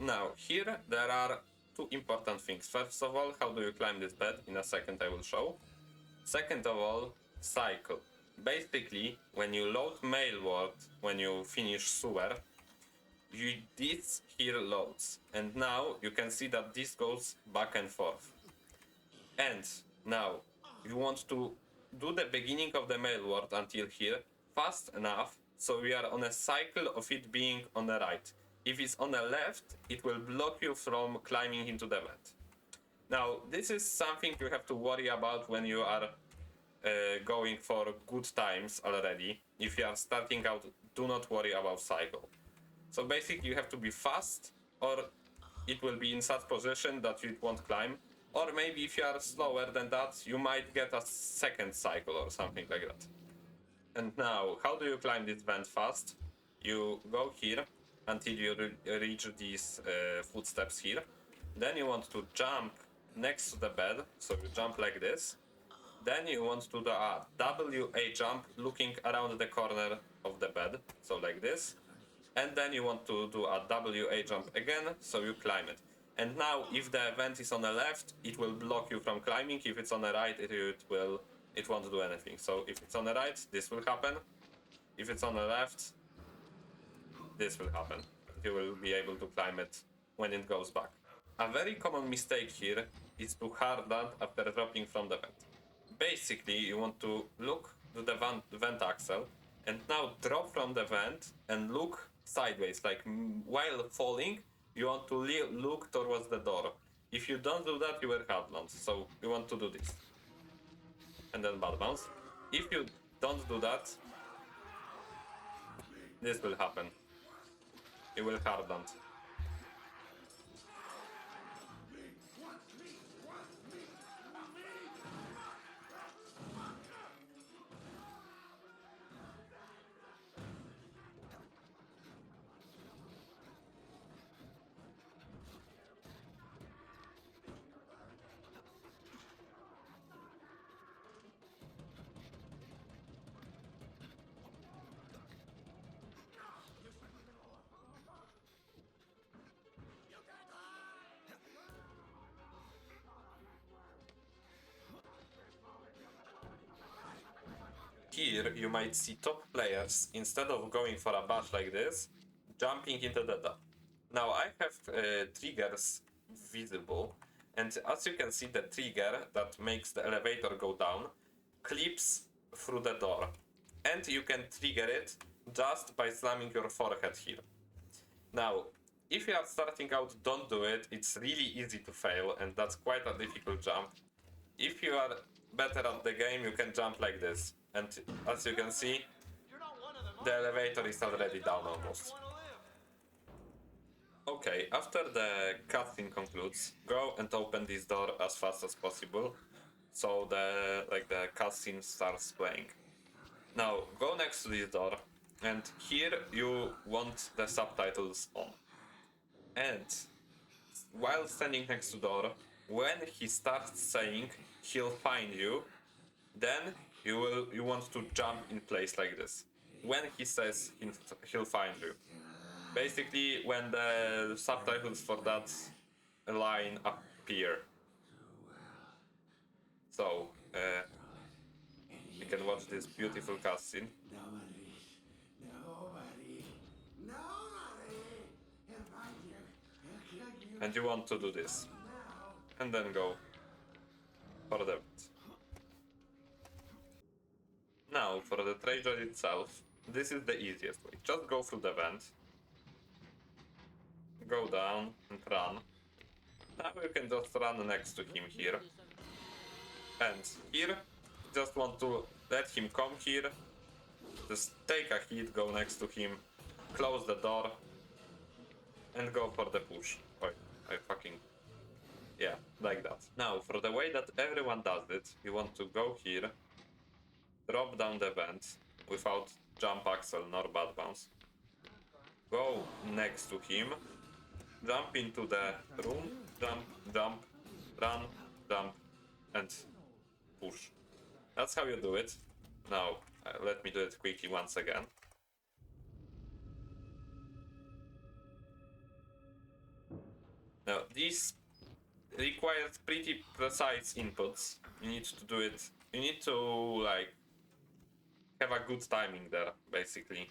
Now, here there are two important things. First of all, how do you climb this bed? In a second I will show. Second of all, cycle. Basically, when you load mail world, when you finish sewer, this here loads. And now you can see that this goes back and forth. And now you want to do the beginning of the mail world until here fast enough so we are on a cycle of it being on the right. If it's on the left, it will block you from climbing into the vent. Now, this is something you have to worry about when you are going for good times already. If you are starting out, do not worry about cycle. So basically you have to be fast, or it will be in such position that you won't climb. Or maybe if you are slower than that, you might get a second cycle or something like that. And now, how do you climb this vent fast? You go here until you reach these footsteps here. Then you want to jump next to the bed, so you jump like this. Then you want to do a WA jump looking around the corner of the bed, so like this. And then you want to do a WA jump again, so you climb it. And now, if the vent is on the left, it will block you from climbing. If it's on the right, it won't do anything. So if it's on the right, this will happen. If it's on the left, this will happen. You will be able to climb it when it goes back. A very common mistake here is to hard land after dropping from the vent. Basically, you want to look to the vent axle and now drop from the vent and look sideways, like while falling, you want to look towards the door. If you don't do that, you will hard land. So you want to do this. And then bad bounce. If you don't do that, this will happen. You will hard land. Here you might see top players, instead of going for a bash like this, jumping into the door. Now I have triggers visible, and as you can see, the trigger that makes the elevator go down clips through the door. And you can trigger it just by slamming your forehead here. Now, if you are starting out, don't do it. It's really easy to fail, and that's quite a difficult jump. If you are better at the game, you can jump like this. And as you can see, the elevator is already down almost. Okay, after the cutscene concludes, go and open this door as fast as possible, so the cutscene starts playing. Now, go next to this door, and here you want the subtitles on. And while standing next to the door, when he starts saying he'll find you, then you want to jump in place like this. When he says he'll find you. Basically, when the subtitles for that line appear. So, you can watch this beautiful cutscene. And you want to do this. And then go for the vent. Now, for the Trager itself, this is the easiest way. Just go through the vent. Go down and run. Now you can just run next to him here. And here, just want to let him come here. Just take a hit, go next to him, close the door, and go for the push. Oh, yeah, like that. Now, for the way that everyone does it, you want to go here, drop down the vent without jump axle nor bad bounce. Go next to him, jump into the room, jump, run, jump, and push. That's how you do it. Now, let me do it quickly once again. Now, this requires pretty precise inputs. You need to do it, you need to, like, have a good timing there, basically.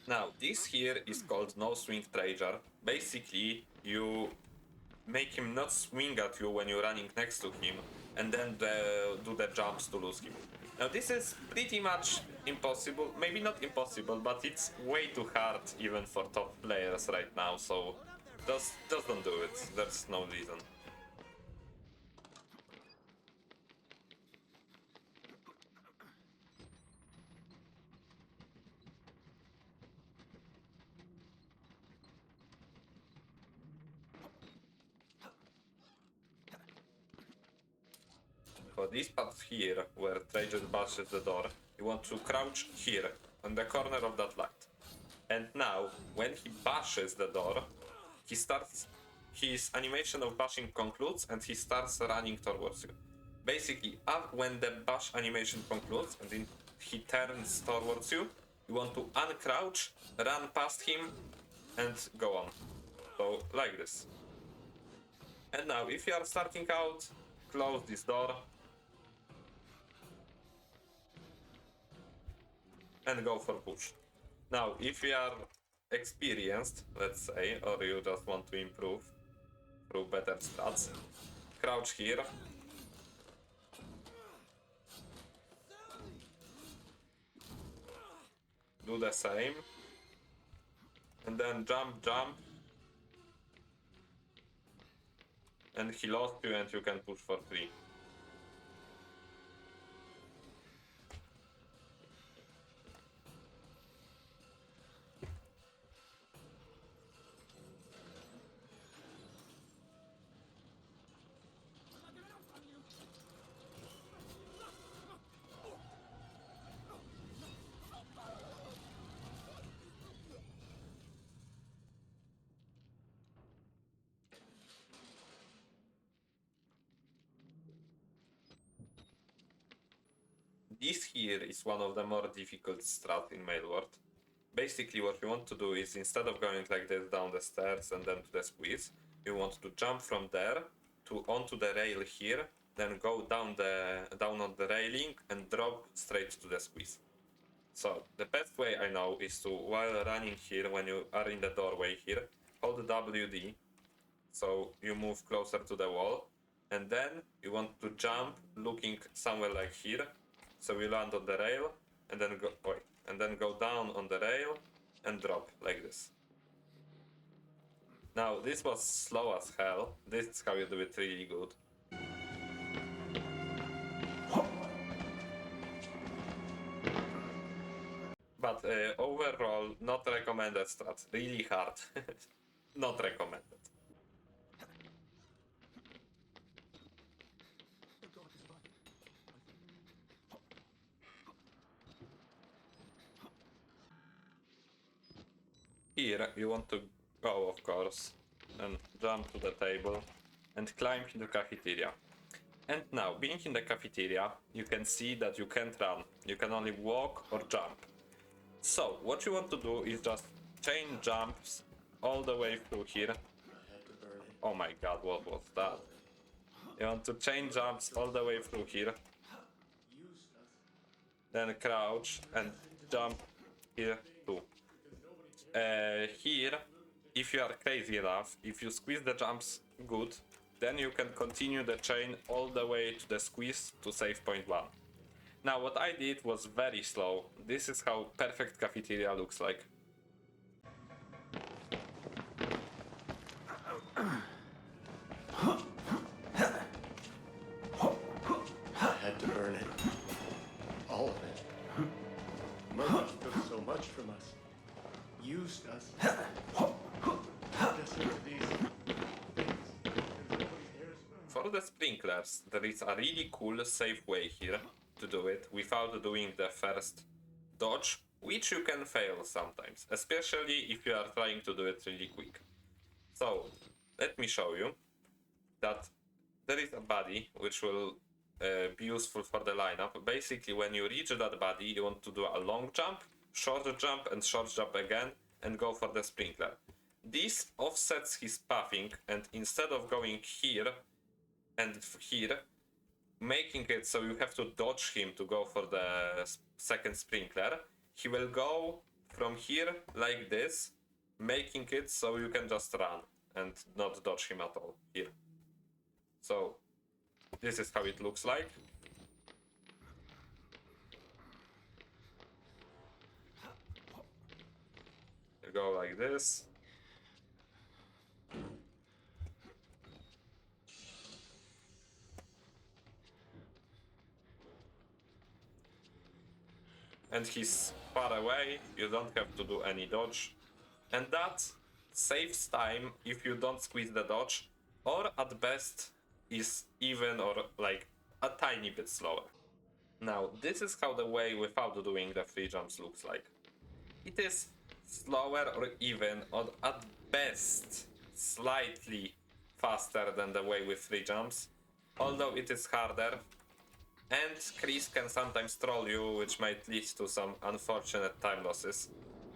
Now, this here is called no swing Trager. Basically, you make him not swing at you when you're running next to him, and then do the jumps to lose him. Now, this is pretty much impossible. Maybe not impossible, but it's way too hard even for top players right now, so just don't do it. There's no reason. For this part here, where Trager bashes the door, you want to crouch here, on the corner of that light. And now, when he bashes the door, his animation of bashing concludes and he starts running towards you. Basically, when the bash animation concludes and then he turns towards you, you want to uncrouch, run past him, and go on. So, like this. And now, if you are starting out, close this door, and go for push. Now, if you are experienced, let's say, or you just want to improve through better strats, crouch here. Do the same. And then jump. And he lost you and you can push for free. This here is one of the more difficult strats in Mailward. Basically what you want to do is, instead of going like this down the stairs and then to the squeeze, you want to jump from there to onto the rail here, then go down on the railing and drop straight to the squeeze. So the best way I know is to, while running here, when you are in the doorway here, hold WD, so you move closer to the wall, and then you want to jump looking somewhere like here, so you land on the rail, and then go down on the rail and drop like this. Now this was slow as hell. This is how you do it really good. But overall, not recommended strat. Really hard. Not recommended. Here you want to go, of course, and jump to the table and climb into the cafeteria. And now, being in the cafeteria, you can see that you can't run. You can only walk or jump. So, what you want to do is just chain jumps all the way through here. Oh my god, what was that? You want to chain jumps all the way through here. Then crouch and jump here too. Here, if you are crazy enough, if you squeeze the jumps good, then you can continue the chain all the way to the squeeze to save point 1. Now what I did was very slow. This is how perfect cafeteria looks like. I had to earn it. All of it. Murdoch took so much from us. Used us. Turned us into these things. For the sprinklers, there is a really cool safe way here to do it without doing the first dodge, which you can fail sometimes, especially if you are trying to do it really quick. So, let me show you that there is a body which will be useful for the lineup. Basically, when you reach that body, you want to do a long jump, and short jump again, and go for the sprinkler. This offsets his pathing, and instead of going here and here, making it so you have to dodge him to go for the second sprinkler, he will go from here like this, making it so you can just run and not dodge him at all here. So this is how it looks like. You go like this. And he's far away, you don't have to do any dodge. And that saves time if you don't squeeze the dodge, or at best is even or like a tiny bit slower. Now, this is how the way without doing the free jumps looks like. It is slower or even, or at best slightly faster than the way with free jumps, although it is harder. And Chris can sometimes troll you, which might lead to some unfortunate time losses.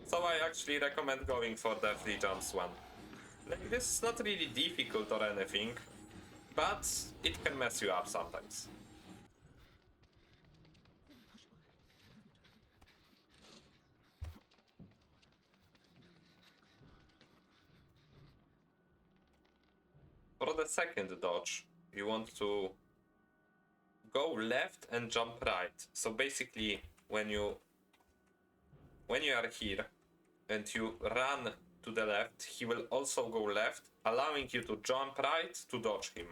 So I actually recommend going for the free jumps one. Like, this is not really difficult or anything, but it can mess you up sometimes. For the second dodge, you want to go left and jump right. So basically, when you are here and you run to the left, he will also go left, allowing you to jump right to dodge him.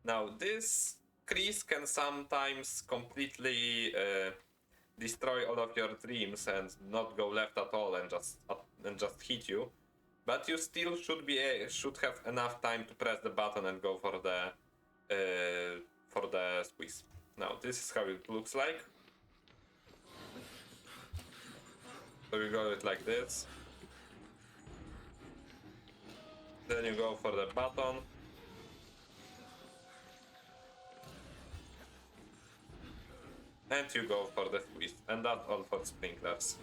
Now this Chris can sometimes completely destroy all of your dreams and not go left at all and just hit you, but you still should have enough time to press the button and go for the squeeze. Now this is how it looks like. So you go it like this. Then you go for the button. And you go for the squeeze. And that's all for sprinklers.